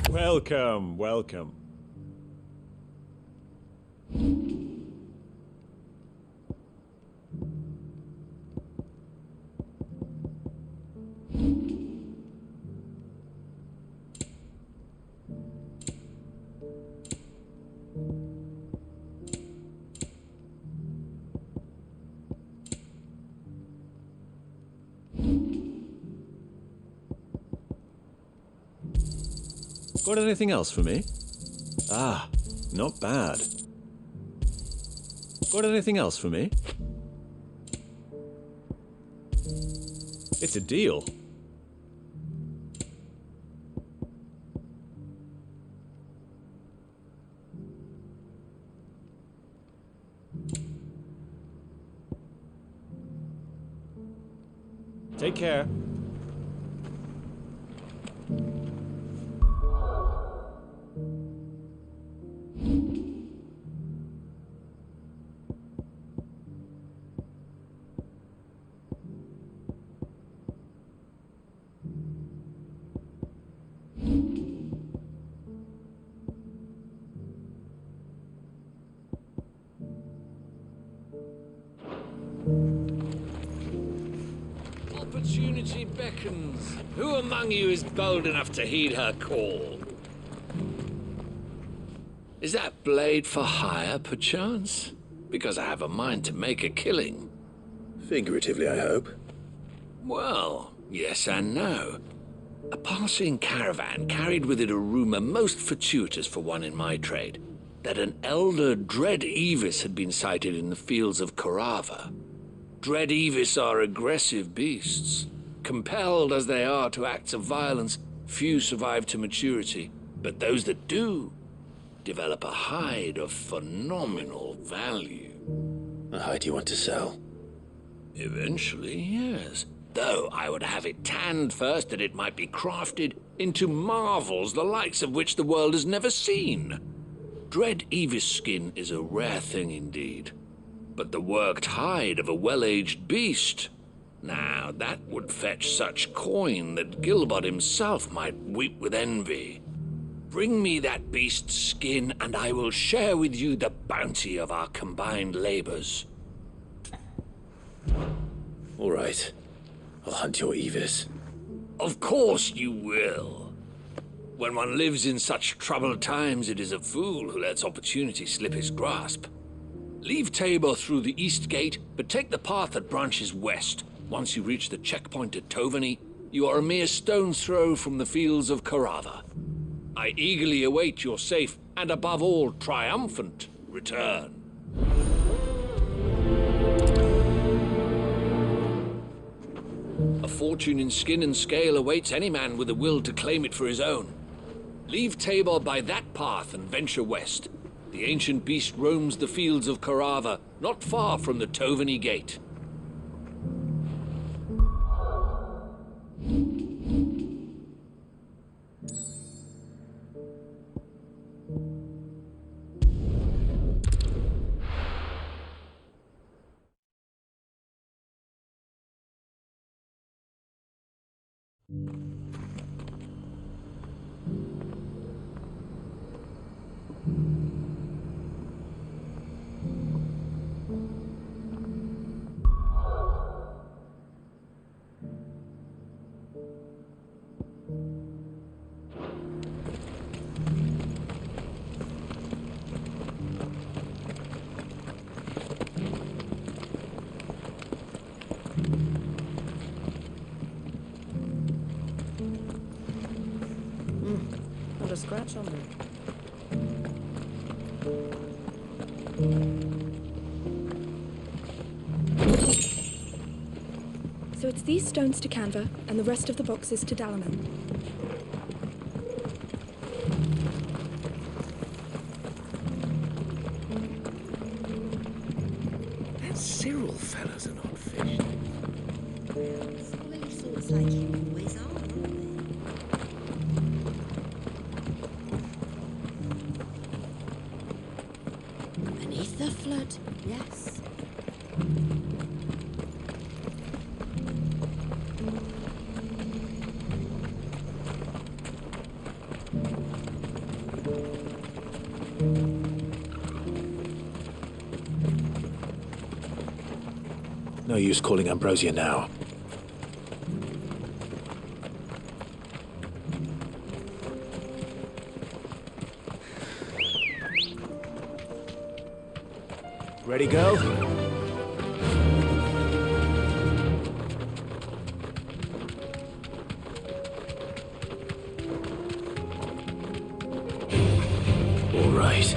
Welcome, welcome. Got anything else for me? Ah, not bad. Got anything else for me? It's a deal. Take care. Opportunity beckons. Who among you is bold enough to heed her call? Is that blade for hire, perchance? Because I have a mind to make a killing. Figuratively, I hope. Well, yes and no. A passing caravan carried with it a rumor most fortuitous for one in my trade, that an elder Dread Evis had been sighted in the fields of Korava. Dread Evis are aggressive beasts. Compelled as they are to acts of violence, few survive to maturity, but those that do develop a hide of phenomenal value. A hide you want to sell? Eventually, yes. Though I would have it tanned first that it might be crafted into marvels the likes of which the world has never seen. Dread Evis skin is a rare thing indeed. But the worked hide of a well-aged beast, now that would fetch such coin that Gilbert himself might weep with envy. Bring me that beast's skin, and I will share with you the bounty of our combined labors. All right. I'll hunt your Evis. Of course you will. When one lives in such troubled times, it is a fool who lets opportunity slip his grasp. Leave Tabor through the east gate, but take the path that branches west. Once you reach the checkpoint at Tovany, you are a mere stone's throw from the fields of Korava. I eagerly await your safe, and above all, triumphant return. A fortune in skin and scale awaits any man with a will to claim it for his own. Leave Tabor by that path and venture west. The ancient beast roams the fields of Korava, not far from the Tovany gate. Not a scratch on me. So it's these stones to Canva, and the rest of the boxes to Dalaman. That Cyril fella's an odd fish. Silly sorts like you always are, aren't they? Beneath the flood, yes. No use calling Ambrosia now. Ready, go? All right.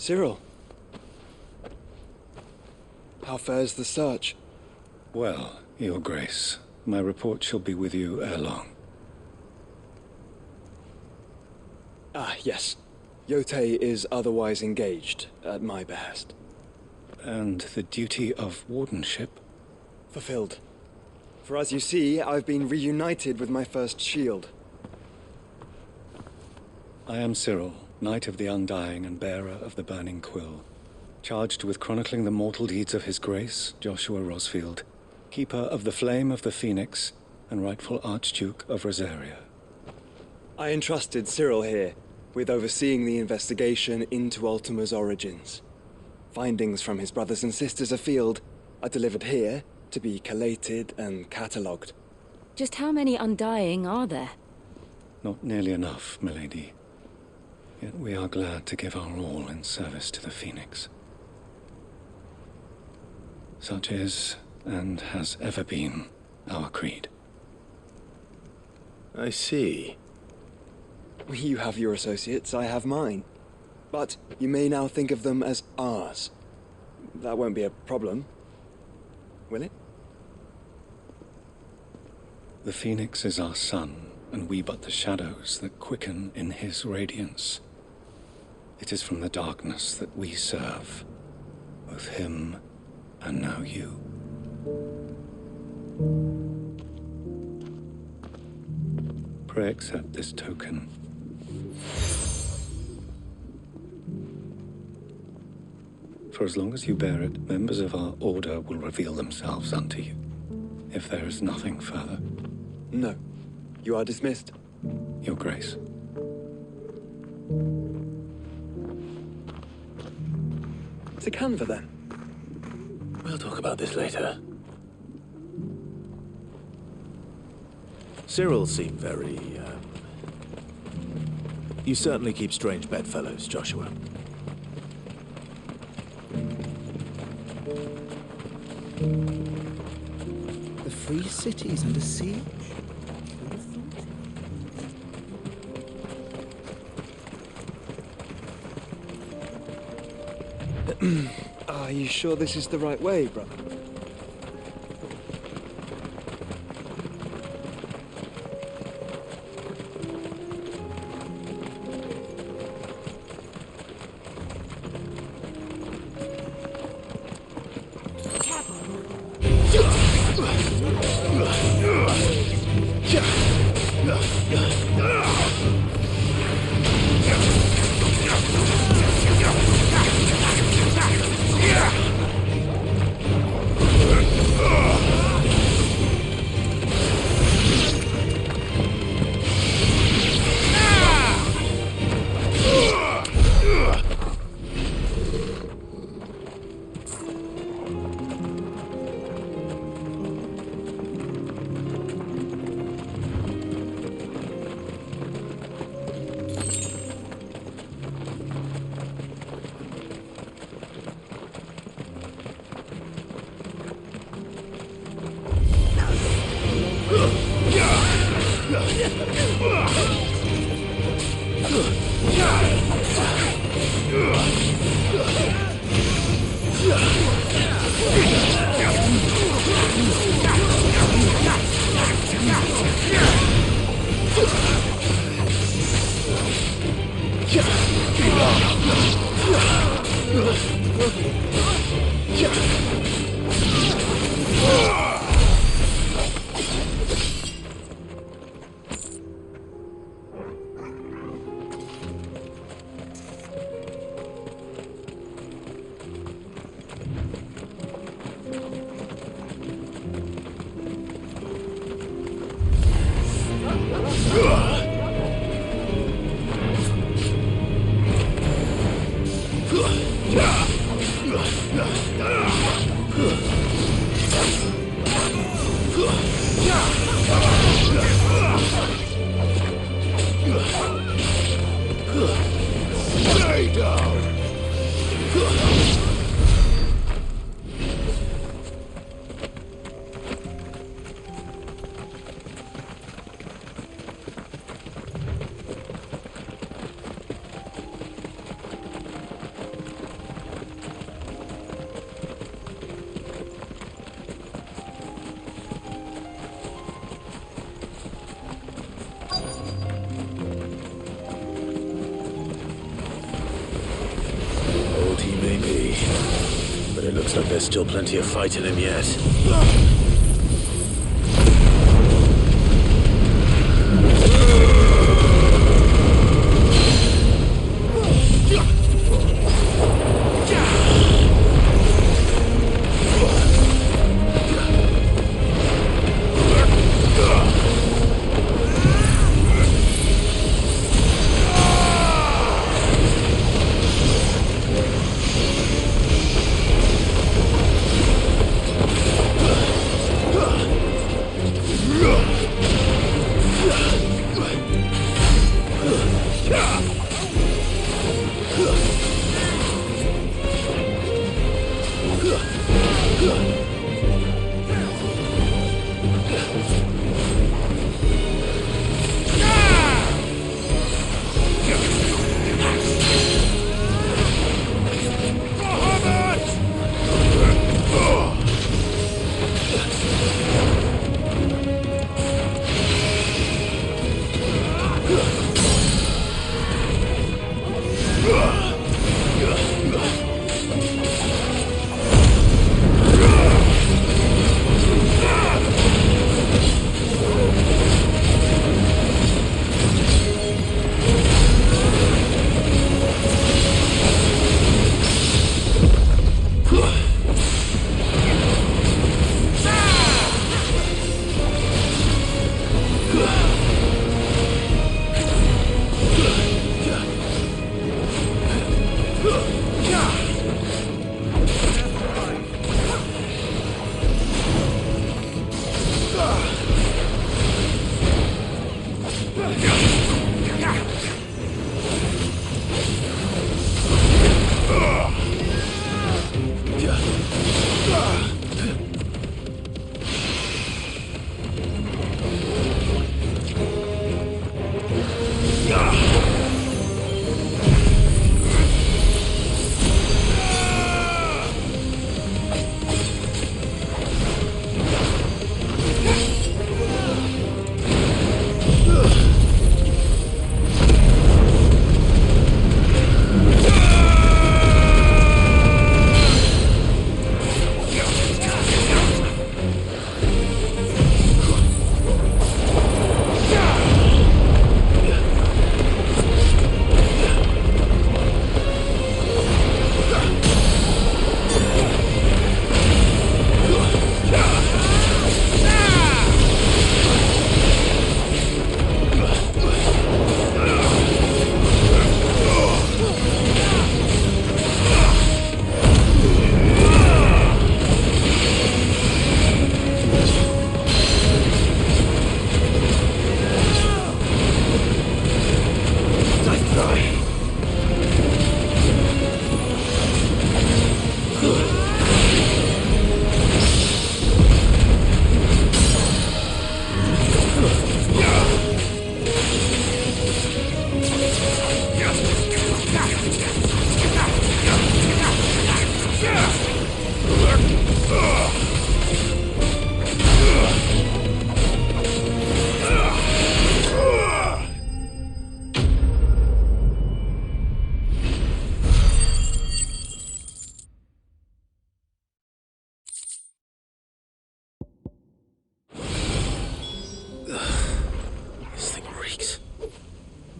Cyril, how fares the search? Well, Your Grace, my report shall be with you ere long. Ah, yes. Yotei is otherwise engaged, at my behest. And the duty of wardenship? Fulfilled. For as you see, I've been reunited with my first shield. I am Cyril, Knight of the Undying and bearer of the Burning Quill, charged with chronicling the mortal deeds of His Grace, Joshua Rosfield, Keeper of the Flame of the Phoenix, and rightful Archduke of Rosaria. I entrusted Cyril here with overseeing the investigation into Ultima's origins. Findings from his brothers and sisters afield are delivered here to be collated and catalogued. Just how many Undying are there? Not nearly enough, milady. Yet we are glad to give our all in service to the Phoenix. Such is, and has ever been, our creed. I see. You have your associates, I have mine. But you may now think of them as ours. That won't be a problem, will it? The Phoenix is our sun, and we but the shadows that quicken in his radiance. It is from the darkness that we serve, both him and now you. Pray accept this token. For as long as you bear it, members of our order will reveal themselves unto you, if there is nothing further. No. You are dismissed. Your Grace. To Canva, then. We'll talk about this later. Cyril seemed very, You certainly keep strange bedfellows, Joshua. The free city is under siege? Are you sure this is the right way, brother? Looks like there's still plenty of fight in him yet. This thing reeks.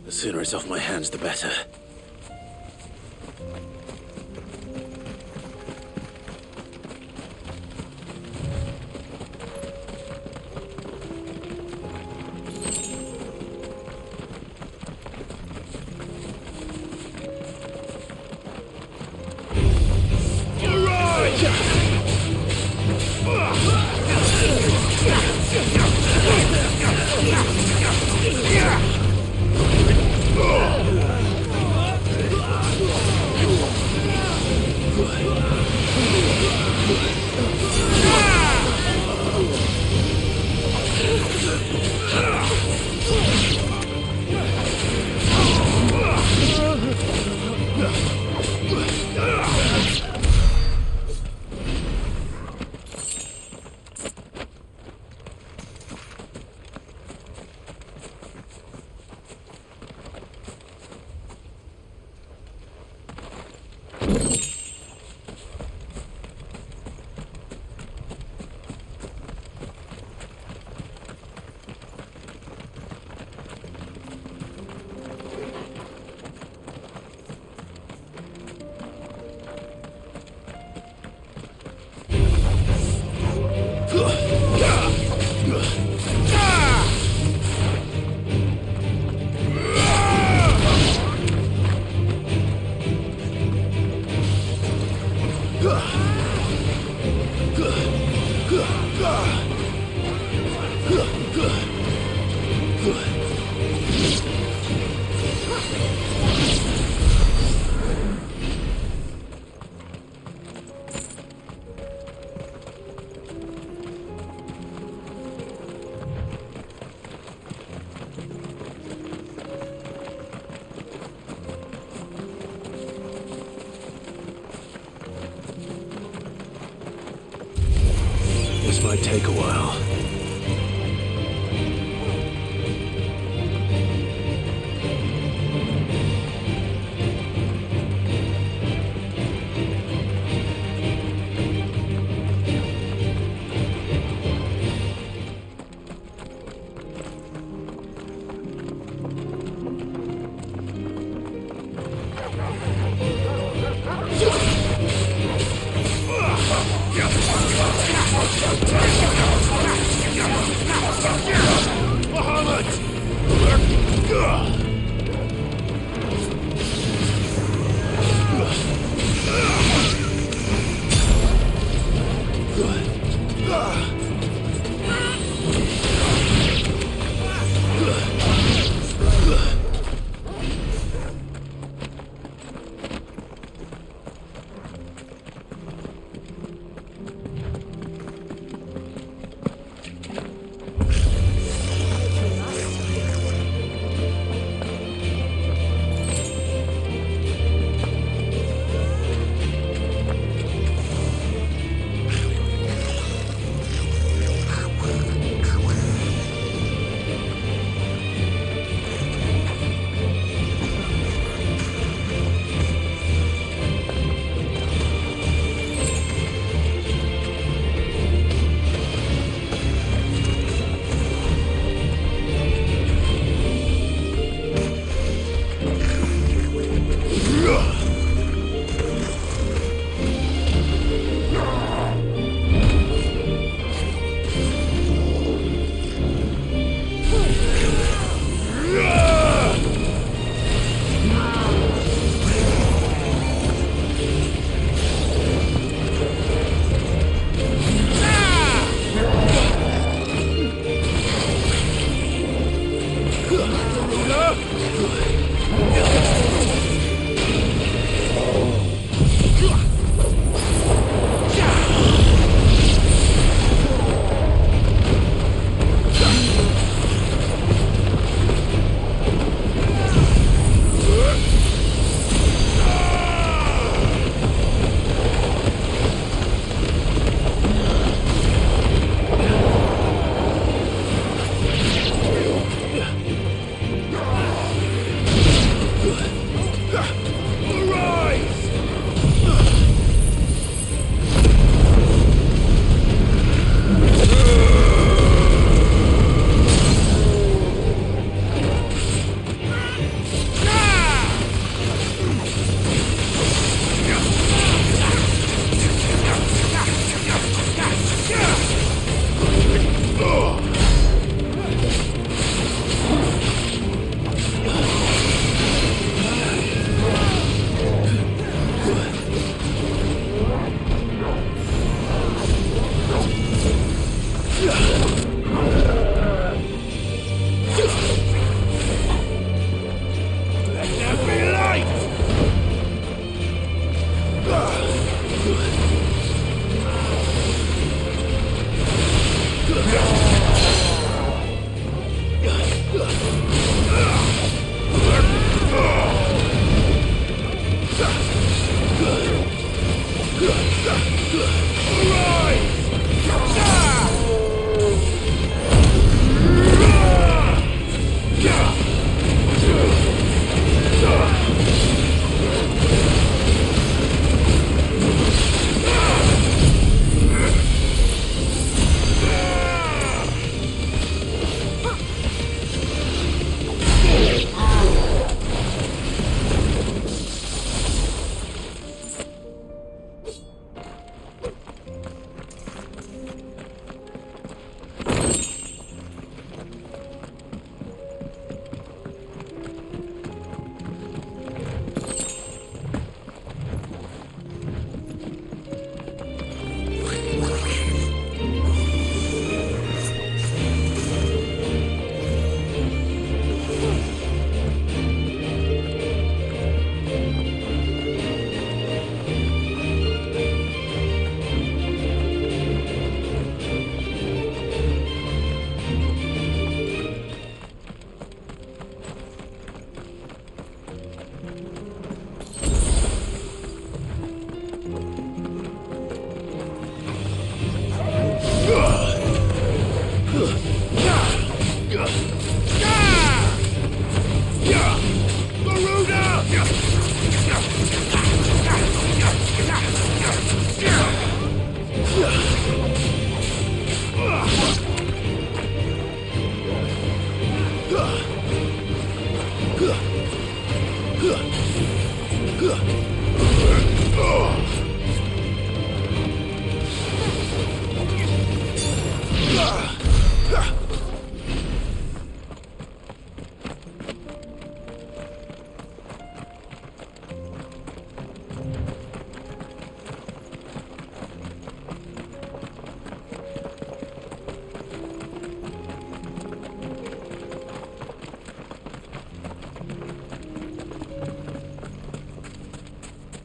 The sooner it's off my hands, the better. This might take a while.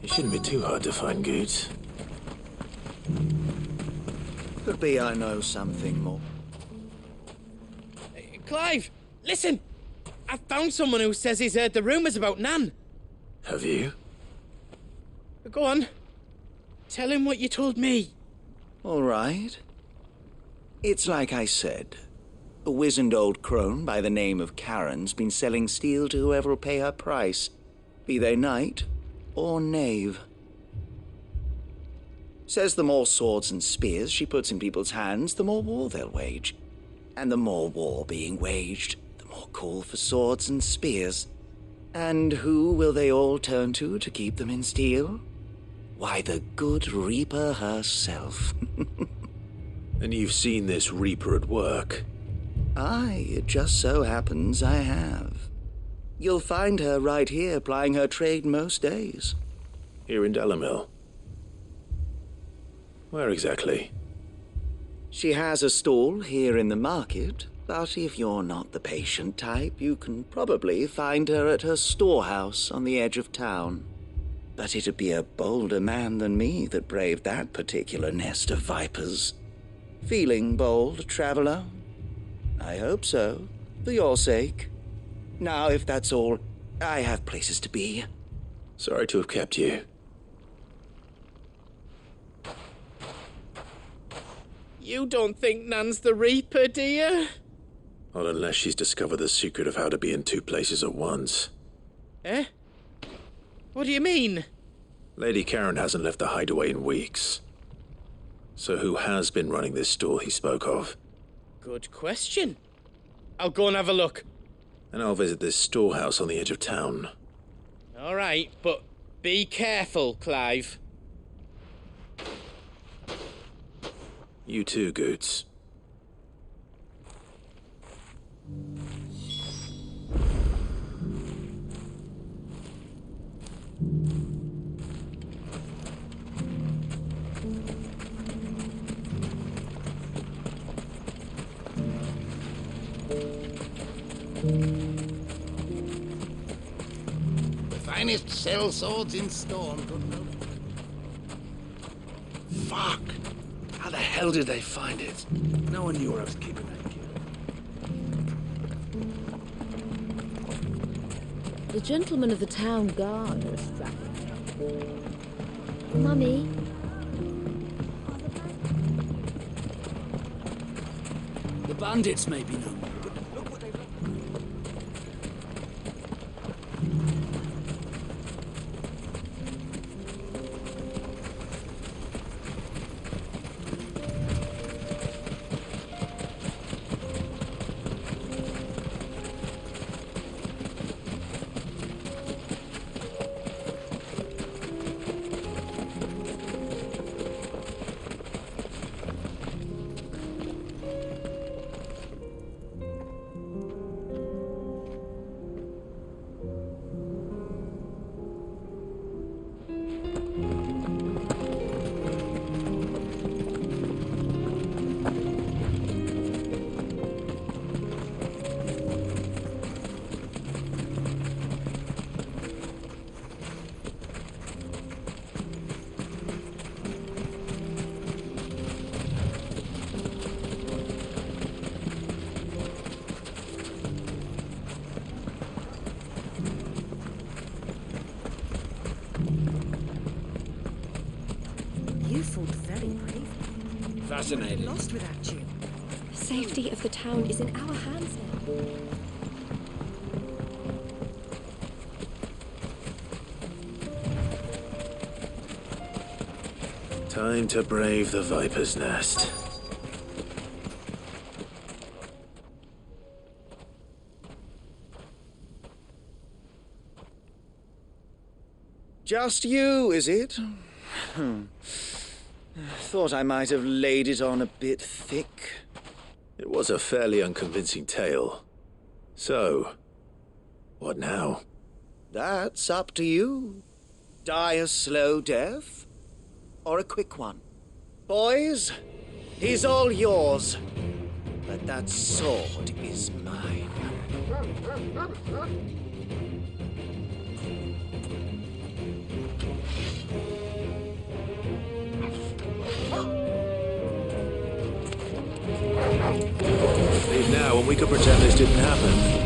It shouldn't be too hard to find goods. Could be I know something more. Clive, listen! I've found someone who says he's heard the rumours about Nan. Have you? Go on. Tell him what you told me. All right. It's like I said. A wizened old crone by the name of Karen's been selling steel to whoever will pay her price, be they knight or knave. Says the more swords and spears she puts in people's hands, the more war they'll wage. And the more war being waged, the more call for swords and spears. And who will they all turn to keep them in steel? Why, the good Reaper herself. And you've seen this Reaper at work? Aye, it just so happens I have. You'll find her right here plying her trade most days. Here in Delamil? Where exactly? She has a stall here in the market, but if you're not the patient type, you can probably find her at her storehouse on the edge of town. But it'd be a bolder man than me that braved that particular nest of vipers. Feeling bold, traveler? I hope so, for your sake. Now, if that's all, I have places to be. Sorry to have kept you. You don't think Nan's the Reaper, do you? Not unless she's discovered the secret of how to be in two places at once. Eh? What do you mean? Lady Karen hasn't left the hideaway in weeks. So who has been running this stall he spoke of? Good question. I'll go and have a look. And I'll visit this storehouse on the edge of town. All right, but be careful, Clive. You too, Goots. The finest cell swords in Storm, good no. Fuck! How the hell did they find it? No one knew where I was keeping that kid. The gentlemen of the town guard are strapping. Mummy. The bandits may be known. You fought very bravely. Fascinating. Lost without you. The safety of the town is in our hands now. Time to brave the Viper's Nest. Just you, is it? Thought I might have laid it on a bit thick. It was a fairly unconvincing tale. So, what now? That's up to you. Die a slow death, or a quick one. Boys, he's all yours. But that sword is mine. Leave now, and we could pretend this didn't happen.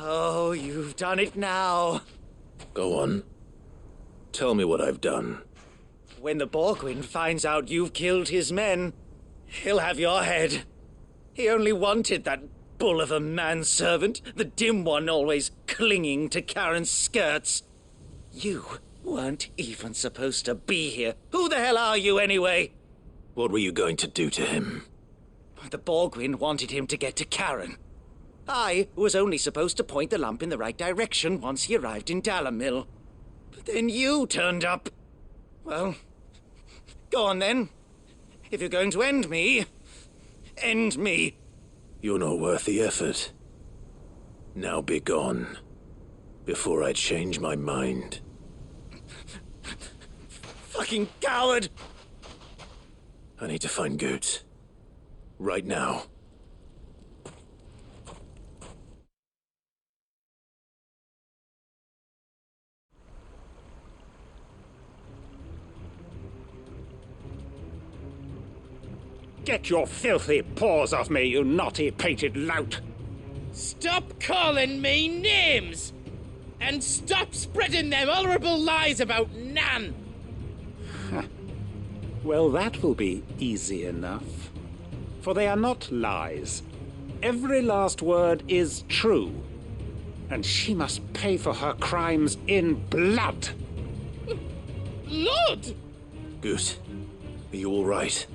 Oh, you've done it now. Go on. Tell me what I've done. When the Borgwyn finds out you've killed his men, he'll have your head. He only wanted that bull of a manservant, the dim one always clinging to Karen's skirts. You weren't even supposed to be here. Who the hell are you, anyway? What were you going to do to him? The Borgwyn wanted him to get to Karen. I was only supposed to point the lamp in the right direction once he arrived in Dalamil. But then you turned up. Well, go on then. If you're going to end me, end me. You're not worth the effort. Now be gone, before I change my mind. Fucking coward! I need to find Goots. Right now. Get your filthy paws off me, you naughty-pated lout! Stop calling me names! And stop spreading them horrible lies about Nan! Well, that will be easy enough. For they are not lies. Every last word is true. And she must pay for her crimes in blood. Blood? Goot, are you all right?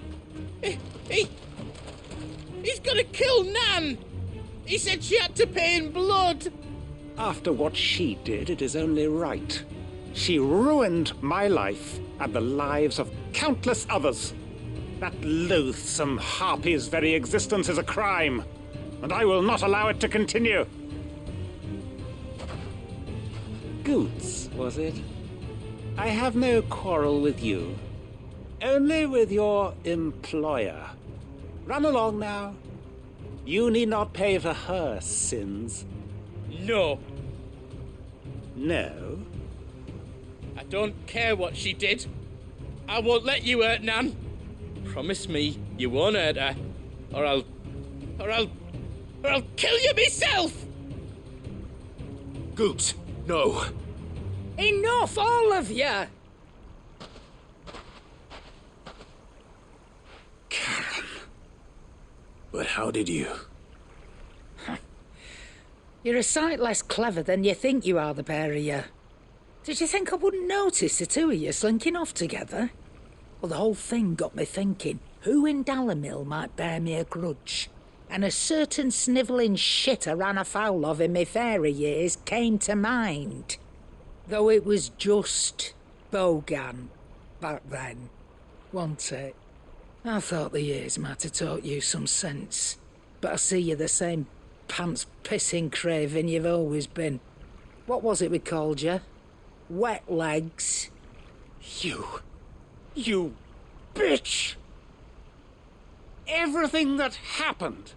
He's gonna kill Nan! He said she had to pay in blood! After what she did, it is only right. She ruined my life and the lives of countless others. That loathsome harpy's very existence is a crime, and I will not allow it to continue. Goots, was it? I have no quarrel with you. Only with your employer. Run along now. You need not pay for her sins. No. No? I don't care what she did. I won't let you hurt Nan. Promise me you won't hurt her, or I'll kill you myself! Goots, no. Enough, all of you! Karen. But how did you? You're a sight less clever than you think you are, the pair of you. Did you think I wouldn't notice the two of you slinking off together? Well, the whole thing got me thinking, who in Dalamil might bear me a grudge? And a certain snivelling shit I ran afoul of in my fairy years came to mind. Though it was just Bogan back then, wasn't it? I thought the years might have taught you some sense, but I see you're the same pants-pissing craven you've always been. What was it we called you? Wet legs? You bitch! Everything that happened,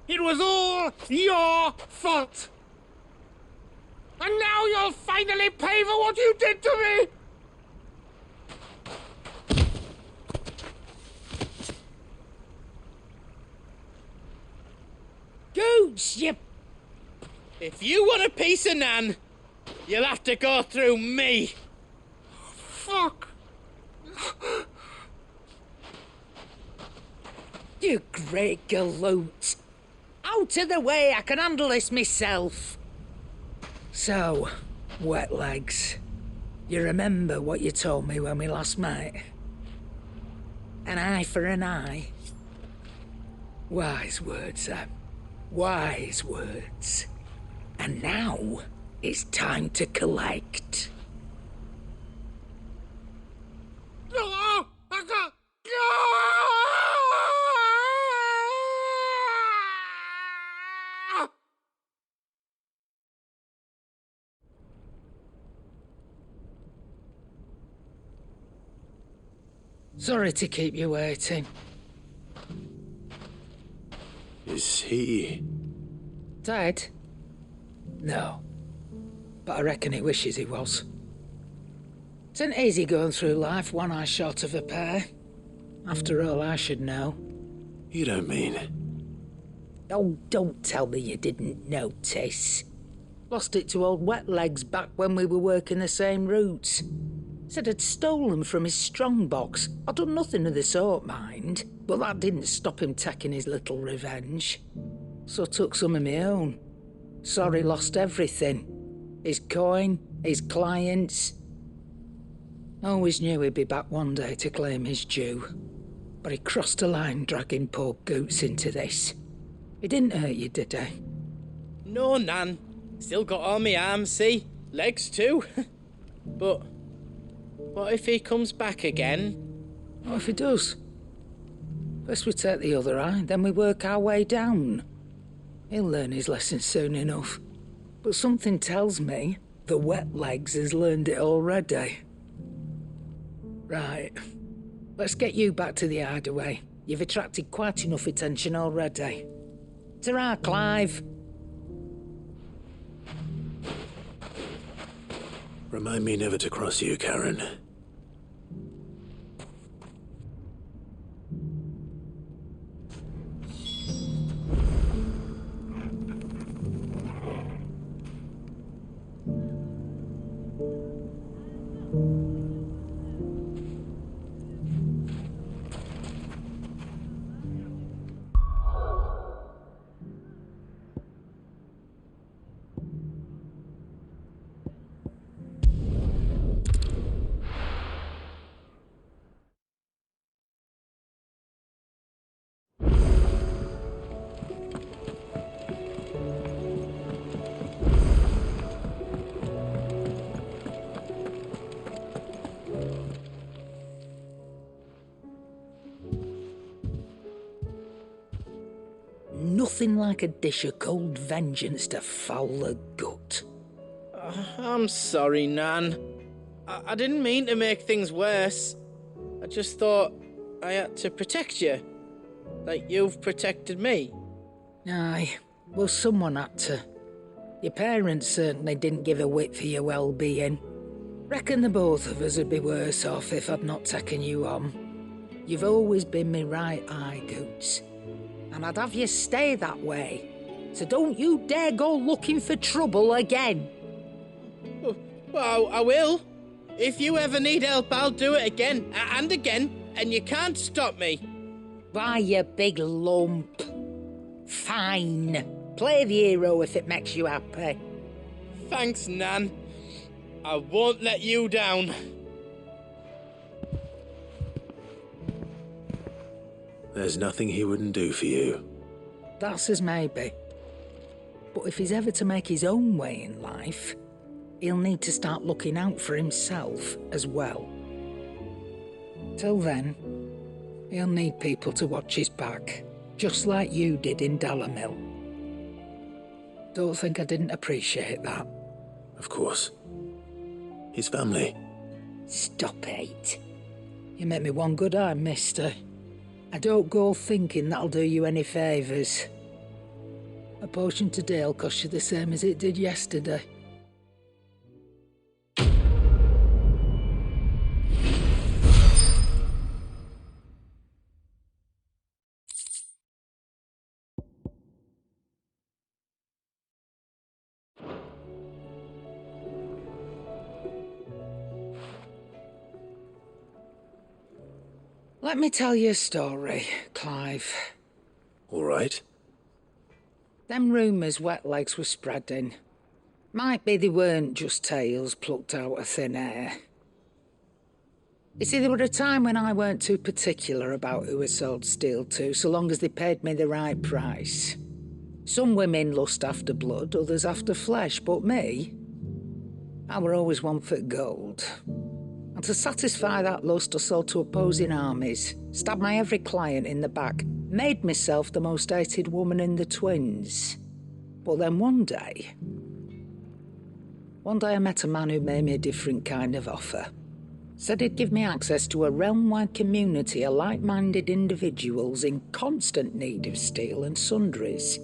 it was all your fault! And now you'll finally pay for what you did to me! Goots, you... If you want a piece of Nan, you'll have to go through me. Fuck! You great galoot. Out of the way, I can handle this myself. So, wet legs, you remember what you told me when we last met? An eye for an eye. Wise words, Sam. Wise words. And now, it's time to collect. Sorry to keep you waiting. Is he... Dead? No. But I reckon he wishes he was. It's an easy going through life, one eye short of a pair. After all, I should know. You don't mean... Oh, don't tell me you didn't notice. Lost it to old Wet Legs back when we were working the same routes. Said I'd stolen from his strongbox. I'd done nothing of the sort, mind, but that didn't stop him taking his little revenge. So I took some of my own. Sorry, lost everything. His coin, his clients. Always knew he'd be back one day to claim his due. But he crossed a line dragging poor Goots into this. He didn't hurt you, did he? No, Nan. Still got all my arms, see? Legs too. But what if he comes back again? What if he does? First we take the other eye, then we work our way down. He'll learn his lesson soon enough. But something tells me the wet legs has learned it already. Right. Let's get you back to the hideaway. You've attracted quite enough attention already. Ta-ra, Clive. Remind me never to cross you, Karen. Nothing like a dish of cold vengeance to foul the gut. I'm sorry, Nan. I didn't mean to make things worse. I just thought I had to protect you. Like you've protected me. Aye, well, someone had to. Your parents certainly didn't give a whit for your well-being. Reckon the both of us would be worse off if I'd not taken you on. You've always been me right eye, Goots. And I'd have you stay that way. So don't you dare go looking for trouble again. Well, I will. If you ever need help, I'll do it again and again, and you can't stop me. Why, you big lump. Fine. Play the hero if it makes you happy. Thanks, Nan. I won't let you down. There's nothing he wouldn't do for you. That's as maybe. But if he's ever to make his own way in life, he'll need to start looking out for himself as well. Till then, he'll need people to watch his back, just like you did in Dalamil. Don't think I didn't appreciate that. Of course. His family. Stop it. You make me one good eye, mister. I don't go thinking that'll do you any favours. A potion today'll cost you the same as it did yesterday. Let me tell you a story, Clive. All right. Them rumours Wetlegs were spreading. Might be they weren't just tales plucked out of thin air. You see, there were a time when I weren't too particular about who I sold steel to, so long as they paid me the right price. Some women lust after blood, others after flesh, but me, I were always one for gold. And to satisfy that lust, I sold to opposing armies, stabbed my every client in the back, made myself the most hated woman in the twins. But then one day I met a man who made me a different kind of offer. Said he'd give me access to a realm-wide community of like-minded individuals in constant need of steel and sundries.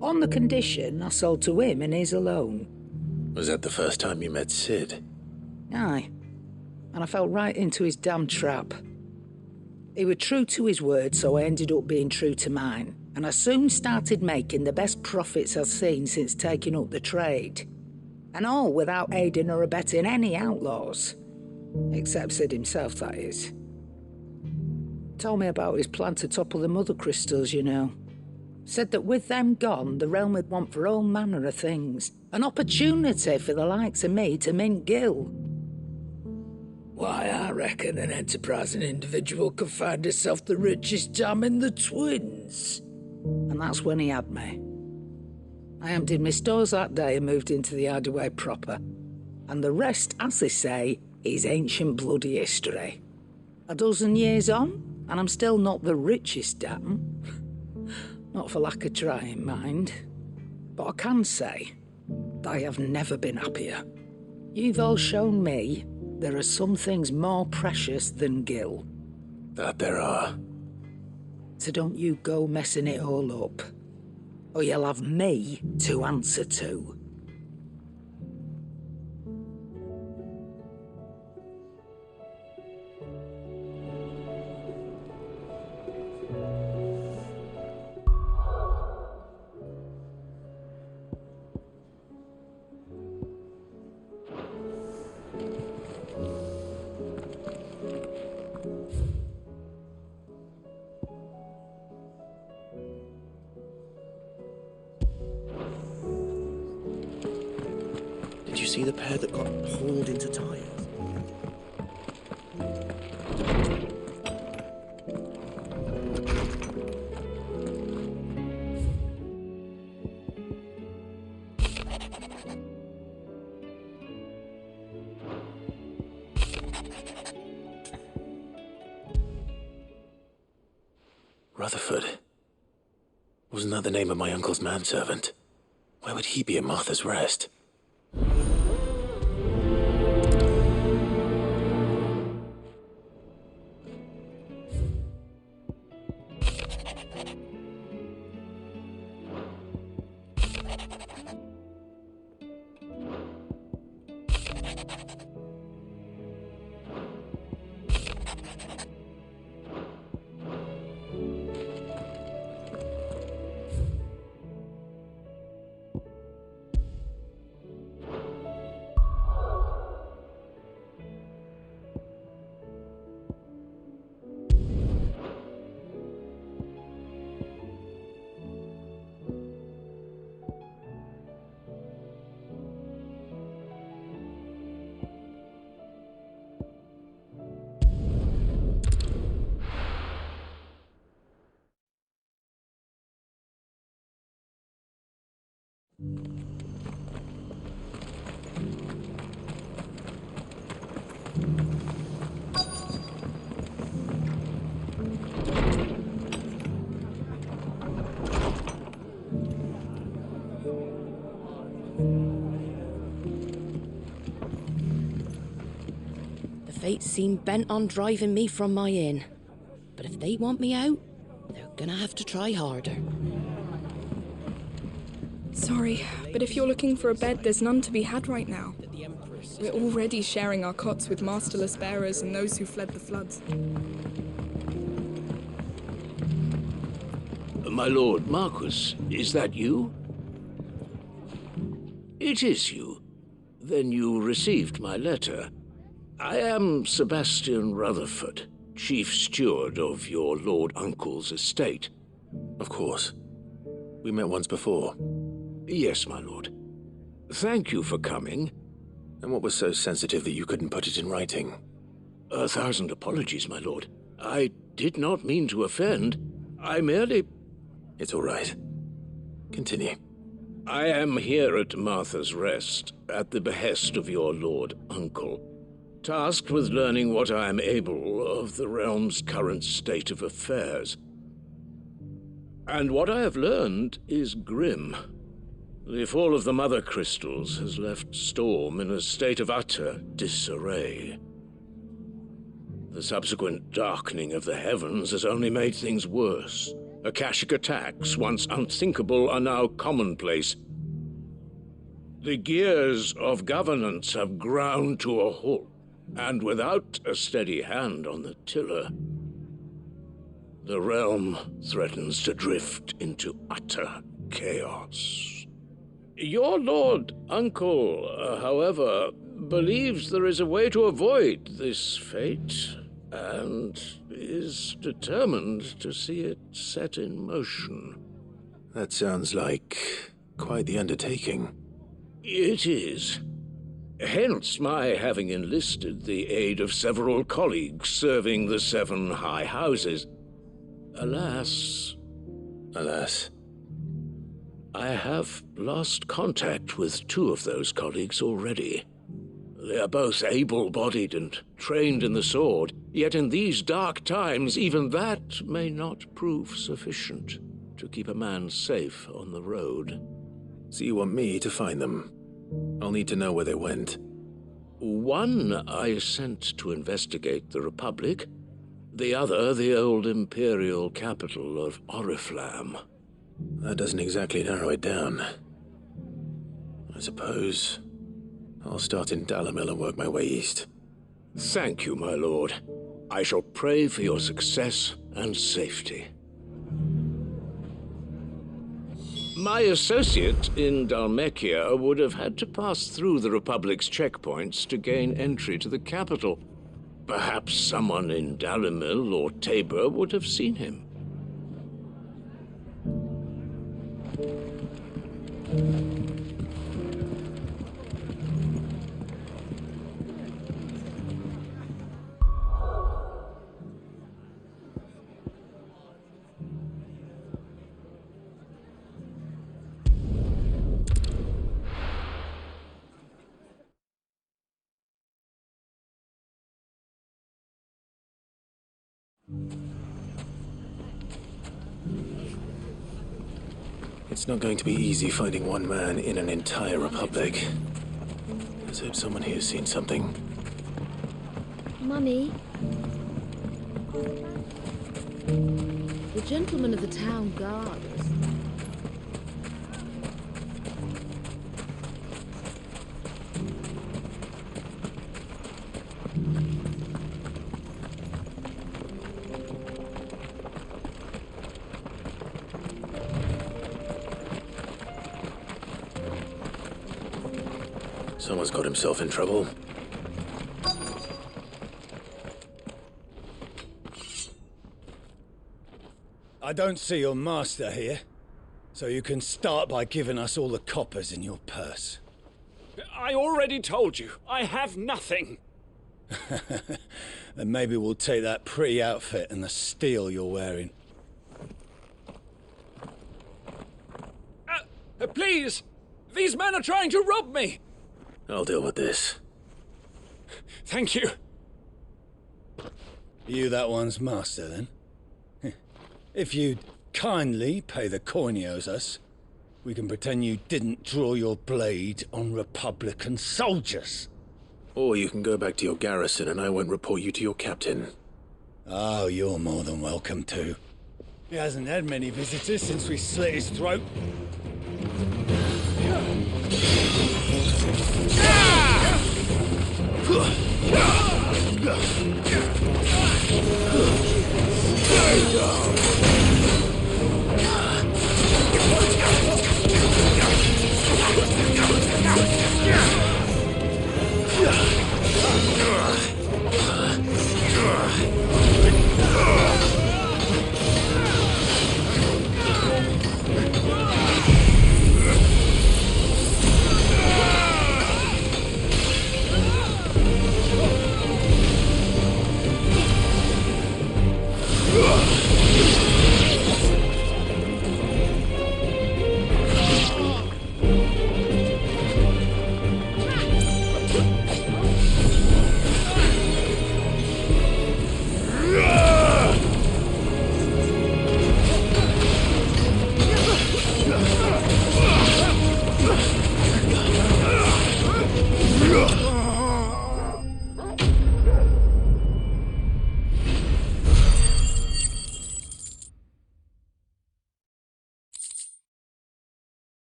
On the condition I sold to him and his alone. Was that the first time you met Sid? Aye. And I fell right into his damn trap. He was true to his word, so I ended up being true to mine. And I soon started making the best profits I've seen since taking up the trade. And all without aiding or abetting any outlaws. Except Sid himself, that is. Told me about his plan to topple the mother crystals, you know. Said that with them gone, the realm would want for all manner of things. An opportunity for the likes of me to mint Gil. Why, I reckon an enterprising individual could find herself the richest dam in the Twins. And that's when he had me. I emptied my stores that day and moved into the hideaway proper. And the rest, as they say, is ancient bloody history. A dozen years on, and I'm still not the richest dam. Not for lack of trying, mind. But I can say that I have never been happier. You've all shown me there are some things more precious than Gil. That there are. So don't you go messing it all up, or you'll have me to answer to. Did you see the pair that got hauled into tires? Rutherford. Wasn't that the name of my uncle's manservant? Where would he be at Martha's Rest? Fates seem bent on driving me from my inn. But if they want me out, they're gonna have to try harder. Sorry, but if you're looking for a bed, there's none to be had right now. We're already sharing our cots with masterless bearers and those who fled the floods. My lord Marquis, is that you? It is you. Then you received my letter. I am Sebastian Rutherford, Chief Steward of your Lord Uncle's estate. Of course. We met once before. Yes, my lord. Thank you for coming. And what was so sensitive that you couldn't put it in writing? 1,000 apologies, my lord. I did not mean to offend. I merely... It's all right. Continue. I am here at Martha's Rest, at the behest of your Lord Uncle, tasked with learning what I am able of the realm's current state of affairs. And what I have learned is grim. The fall of the Mother Crystals has left Storm in a state of utter disarray. The subsequent darkening of the heavens has only made things worse. Akashic attacks, once unthinkable, are now commonplace. The gears of governance have ground to a halt, and without a steady hand on the tiller, the realm threatens to drift into utter chaos. Your Lord Uncle, however, believes there is a way to avoid this fate, and is determined to see it set in motion. That sounds like quite the undertaking. It is. Hence my having enlisted the aid of several colleagues serving the 7 high houses. Alas, I have lost contact with 2 of those colleagues already. They are both able-bodied and trained in the sword, yet in these dark times even that may not prove sufficient to keep a man safe on the road. So you want me to find them? I'll need to know where they went. One I sent to investigate the Republic, the other the old Imperial capital of Oriflamme. That doesn't exactly narrow it down. I suppose I'll start in Dalamil and work my way east. Thank you, my lord. I shall pray for your success and safety. My associate in Dhalmekia would have had to pass through the Republic's checkpoints to gain entry to the capital. Perhaps someone in Dalamil or Tabor would have seen him. It's not going to be easy finding one man in an entire republic. Let's hope someone here's seen something. Mummy? The gentleman of the town guard. Someone's got himself in trouble. I don't see your master here, so you can start by giving us all the coppers in your purse. I already told you, I have nothing. Then maybe we'll take that pretty outfit and the steel you're wearing. Please! These men are trying to rob me! I'll deal with this. Thank you. You that one's master, then? If you'd kindly pay the coin he owes us, we can pretend you didn't draw your blade on Republican soldiers. Or you can go back to your garrison and I won't report you to your captain. Oh, you're more than welcome to. He hasn't had many visitors since we slit his throat.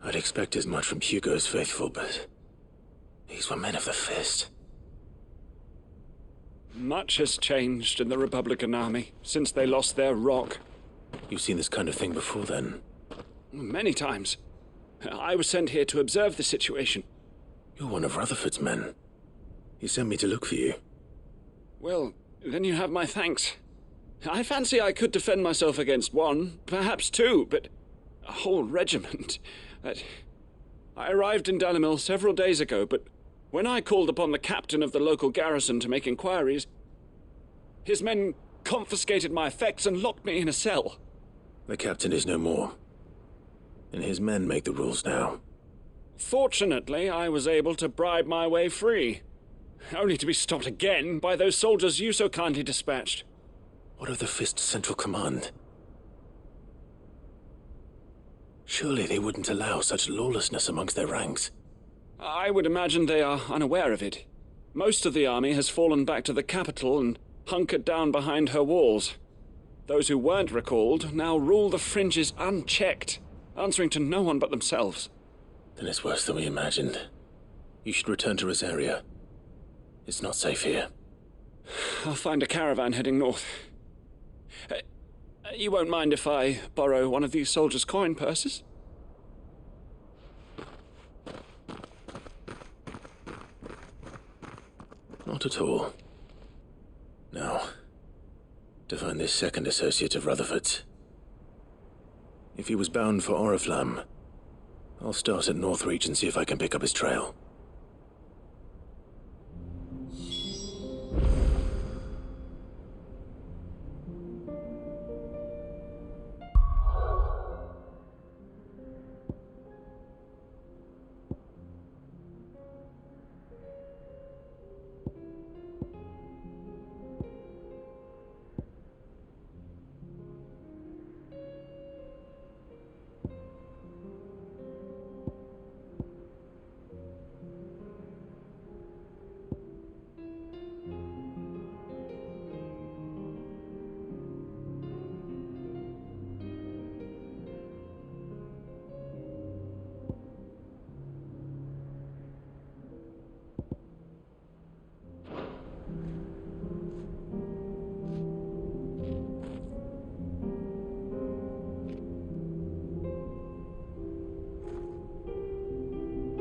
I'd expect as much from Hugo's faithful, but these were men of the fist. Much has changed in the Republican army since they lost their rock. You've seen this kind of thing before, then? Many times. I was sent here to observe the situation. You're one of Rutherford's men. He sent me to look for you. Well, then you have my thanks. I fancy I could defend myself against one, perhaps two, but a whole regiment. I arrived in Dalimil several days ago, but when I called upon the captain of the local garrison to make inquiries, his men confiscated my effects and locked me in a cell. The captain is no more, and his men make the rules now. Fortunately, I was able to bribe my way free, only to be stopped again by those soldiers you so kindly dispatched. What of the Fist's Central Command? Surely they wouldn't allow such lawlessness amongst their ranks. I would imagine they are unaware of it. Most of the army has fallen back to the capital and hunkered down behind her walls. Those who weren't recalled now rule the fringes unchecked, answering to no one but themselves. Then it's worse than we imagined. You should return to Rosaria. It's not safe here. I'll find a caravan heading north. You won't mind if I borrow one of these soldiers' coin purses? Not at all. Now, to find this second associate of Rutherford's. If he was bound for Oriflamme, I'll start at Northreach and see if I can pick up his trail.